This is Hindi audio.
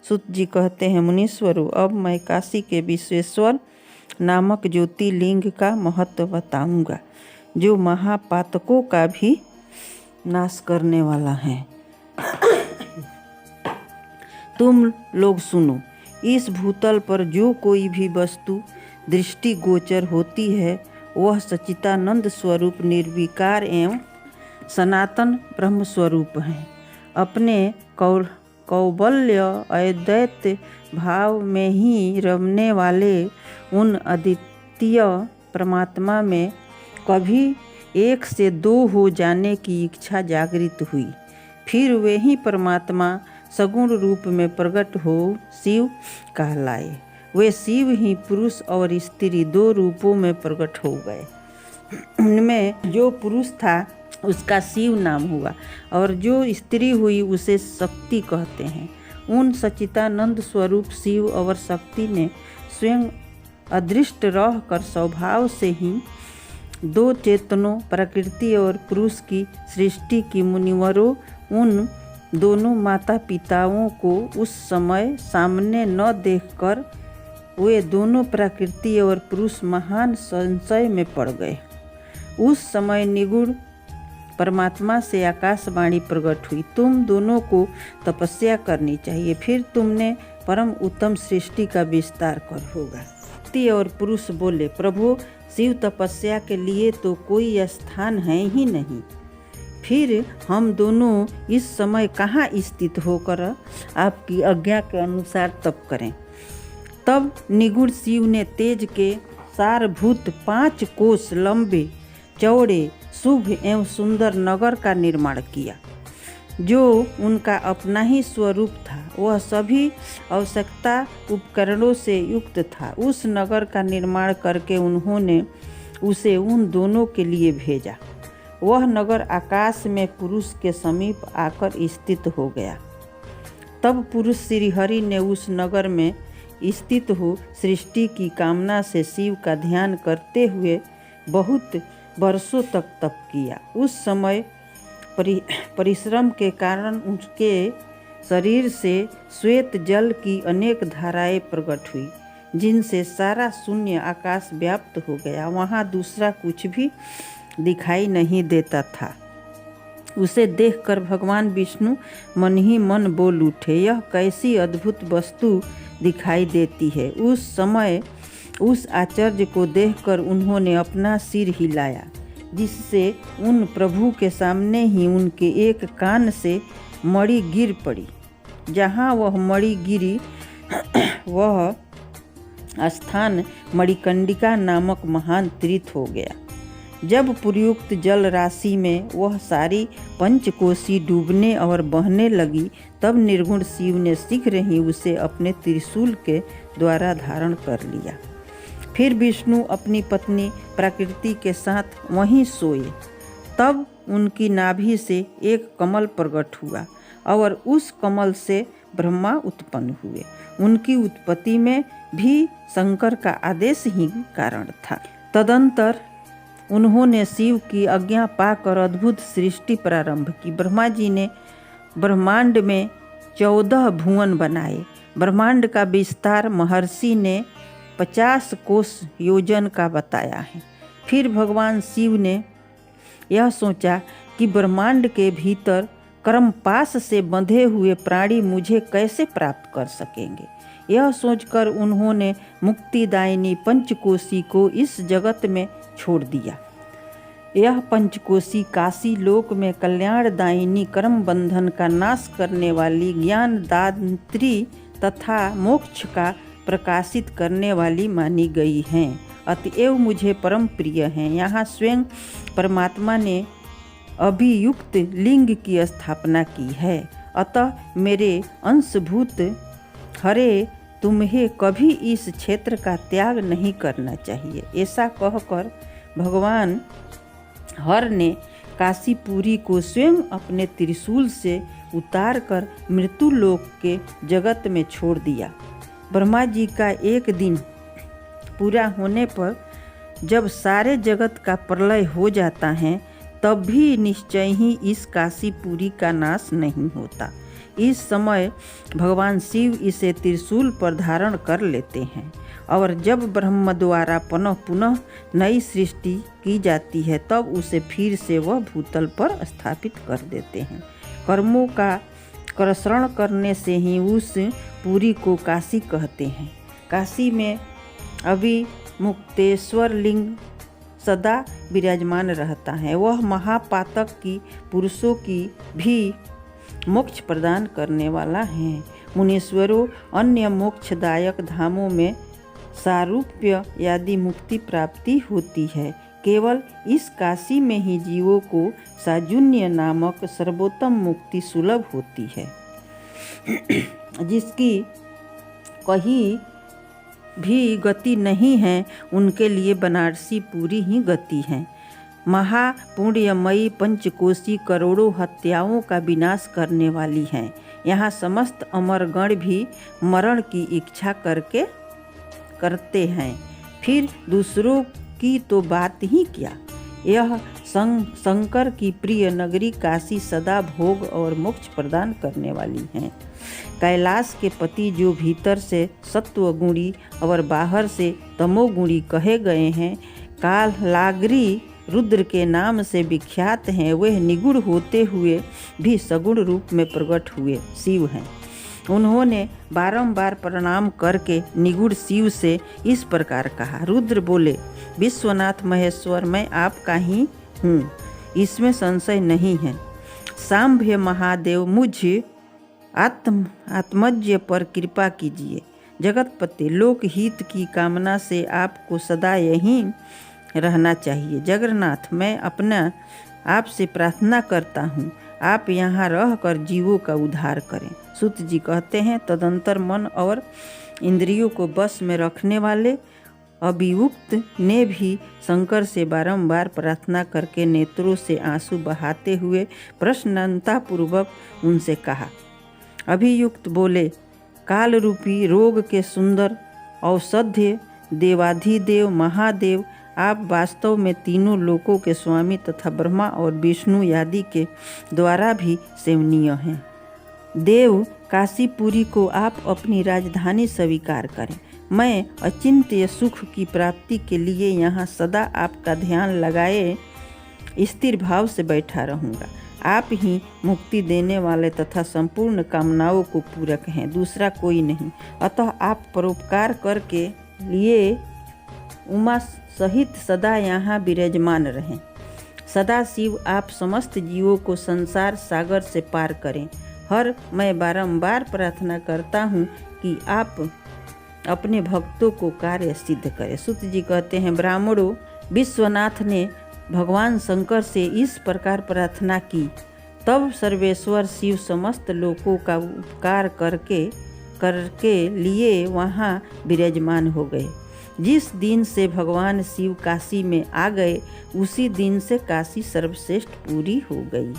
सूत जी कहते हैं, मुनीश्वरों, अब मैं काशी के विश्वेश्वर नामक ज्योतिर्लिंग का महत्व बताऊंगा, जो महापातकों का भी नाश करने वाला है। तुम लोग सुनो, इस भूतल पर जो कोई भी वस्तु दृष्टि गोचर होती है वह सच्चिदानंद स्वरूप निर्विकार एवं सनातन ब्रह्म स्वरूप है। अपने कौबल्य अद्वैत भाव में ही रमने वाले उन अद्वितीय परमात्मा में कभी एक से दो हो जाने की इच्छा जागृत हुई। फिर वे ही परमात्मा सगुण रूप में प्रकट हो शिव कहलाए। वे शिव ही पुरुष और स्त्री दो रूपों में प्रकट हो गए। उनमें जो पुरुष था उसका शिव नाम हुआ और जो स्त्री हुई उसे शक्ति कहते हैं। उन सच्चिदानंद स्वरूप शिव और शक्ति ने स्वयं अदृष्ट रह कर स्वभाव से ही दो चेतनों प्रकृति और पुरुष की सृष्टि की। मुनिवरों, उन दोनों माता पिताओं को उस समय सामने न देखकर वे दोनों प्रकृति और पुरुष महान संशय में पड़ गए। उस समय निगुण परमात्मा से आकाशवाणी प्रकट हुई, तुम दोनों को तपस्या करनी चाहिए, फिर तुमने परम उत्तम सृष्टि का विस्तार कर होगा। स्त्री और पुरुष बोले, प्रभु, शिव तपस्या के लिए तो कोई स्थान है ही नहीं, फिर हम दोनों इस समय कहाँ स्थित होकर आपकी आज्ञा के अनुसार तप करें। तब निगुण शिव ने तेज के सारभूत 5 कोस लंबे चौड़े शुभ एवं सुंदर नगर का निर्माण किया, जो उनका अपना ही स्वरूप था। वह सभी आवश्यकता उपकरणों से युक्त था। उस नगर का निर्माण करके उन्होंने उसे उन दोनों के लिए भेजा। वह नगर आकाश में पुरुष के समीप आकर स्थित हो गया। तब पुरुष श्रीहरि ने उस नगर में स्थित हो सृष्टि की कामना से शिव का ध्यान करते हुए बहुत वर्षों तक तप किया। उस समय परिश्रम के कारण उसके शरीर से श्वेत जल की अनेक धाराएं प्रकट हुई, जिनसे सारा शून्य आकाश व्याप्त हो गया। वहाँ दूसरा कुछ भी दिखाई नहीं देता था। उसे देखकर भगवान विष्णु मन ही मन बोल उठे, यह कैसी अद्भुत वस्तु दिखाई देती है। उस समय उस आश्चर्य को देखकर उन्होंने अपना सिर हिलाया, जिससे उन प्रभु के सामने ही उनके एक कान से मणि गिर पड़ी। जहाँ वह मणि गिरी वह स्थान मणिकर्णिका नामक महान तीर्थ हो गया। जब प्रयुक्त जल राशि में वह सारी पंचकोशी डूबने और बहने लगी, तब निर्गुण शिव ने शीघ्र ही उसे अपने त्रिशूल के द्वारा धारण कर लिया। फिर विष्णु अपनी पत्नी प्रकृति के साथ वहीं सोए। तब उनकी नाभि से एक कमल प्रकट हुआ और उस कमल से ब्रह्मा उत्पन्न हुए। उनकी उत्पत्ति में भी शंकर का आदेश ही कारण था। तदंतर उन्होंने शिव की आज्ञा पाकर अद्भुत सृष्टि प्रारंभ की। ब्रह्मा जी ने ब्रह्मांड में 14 भुवन बनाए। ब्रह्मांड का विस्तार महर्षि ने 50 कोस योजन का बताया है। फिर भगवान शिव ने यह सोचा कि ब्रह्मांड के भीतर कर्मपाश से बंधे हुए प्राणी मुझे कैसे प्राप्त कर सकेंगे। यह सोचकर उन्होंने मुक्तिदायिनी पंचकोशी को इस जगत में छोड़ दिया। यह पंचकोशी काशी लोक में कल्याणदायिनी कर्म बंधन का नाश करने वाली ज्ञानदात्री तथा मोक्ष का प्रकाशित करने वाली मानी गई हैं, अतएव मुझे परम प्रिय हैं। यहाँ स्वयं परमात्मा ने अभियुक्त लिंग की स्थापना की है। अतः मेरे अंशभूत हरे, तुम्हें कभी इस क्षेत्र का त्याग नहीं करना चाहिए। ऐसा कहकर भगवान हर ने काशीपुरी को स्वयं अपने त्रिशूल से उतारकर मृत्युलोक के जगत में छोड़ दिया। ब्रह्मा जी का एक दिन पूरा होने पर जब सारे जगत का प्रलय हो जाता है, तब भी निश्चय ही इस काशीपुरी का नाश नहीं होता। इस समय भगवान शिव इसे त्रिशूल पर धारण कर लेते हैं और जब ब्रह्म द्वारा पुनः नई सृष्टि की जाती है तब उसे फिर से वह भूतल पर स्थापित कर देते हैं। कर्मों का कर्षण करने से ही उस पुरी को काशी कहते हैं। काशी में अभी मुक्तेश्वर लिंग सदा विराजमान रहता है। वह महापातक की पुरुषों की भी मोक्ष प्रदान करने वाला है। मुनीश्वरों अन्य मोक्षदायक धामों में सारूप्य आदि मुक्ति प्राप्ति होती है। केवल इस काशी में ही जीवों को साजुन्य नामक सर्वोत्तम मुक्ति सुलभ होती है, जिसकी कहीं भी गति नहीं है। उनके लिए बनारसी पूरी ही गति है। महापुण्यमयी पंचकोशी करोड़ों हत्याओं का विनाश करने वाली है। यहाँ समस्त अमरगण भी मरण की इच्छा करते हैं, फिर दूसरों की तो बात ही क्या। यह शंकर की प्रिय नगरी काशी सदा भोग और मोक्ष प्रदान करने वाली है। कैलाश के पति जो भीतर से सत्वगुणी और बाहर से तमोगुणी कहे गए हैं, कालाग्री रुद्र के नाम से विख्यात हैं, वह निगुण होते हुए भी सगुण रूप में प्रकट हुए शिव हैं। उन्होंने बारंबार प्रणाम करके निगुण शिव से इस प्रकार कहा। रुद्र बोले, विश्वनाथ महेश्वर, मैं आपका ही हूँ, इसमें संशय नहीं है। सांभ्य महादेव, मुझ आत्मज्ञ पर कृपा कीजिए। जगतपति, लोक हित की कामना से आपको सदा यहीं रहना चाहिए। जगन्नाथ, मैं अपना आपसे प्रार्थना करता हूँ, आप यहाँ रहकर जीवों का उद्धार करें। सूत जी कहते हैं, तदंतर मन और इंद्रियों को बस में रखने वाले अभियुक्त ने भी शंकर से बारंबार प्रार्थना करके नेत्रों से आंसू बहाते हुए प्रसन्नतापूर्वक उनसे कहा। अभियुक्त बोले, काल रूपी रोग के सुंदर औषध्य देवाधिदेव महादेव, आप वास्तव में तीनों लोकों के स्वामी तथा ब्रह्मा और विष्णु आदि के द्वारा भी सेवनीय हैं। देव काशीपुरी को आप अपनी राजधानी स्वीकार करें। मैं अचिंत्य सुख की प्राप्ति के लिए यहाँ सदा आपका ध्यान लगाए स्थिर भाव से बैठा रहूँगा। आप ही मुक्ति देने वाले तथा संपूर्ण कामनाओं को पूरक हैं, दूसरा कोई नहीं। अतः आप परोपकार करके लिए उमा सहित सदा यहाँ विराजमान रहें। सदा शिव आप समस्त जीवों को संसार सागर से पार करें। मैं बारंबार प्रार्थना करता हूँ कि आप अपने भक्तों को कार्य सिद्ध करें। सूत जी कहते हैं, ब्राह्मणों, विश्वनाथ ने भगवान शंकर से इस प्रकार प्रार्थना की, तब सर्वेश्वर शिव समस्त लोकों का उपकार करके लिए वहाँ विराजमान हो गए। जिस दिन से भगवान शिव काशी में आ गए, उसी दिन से काशी सर्वश्रेष्ठ पूरी हो गई।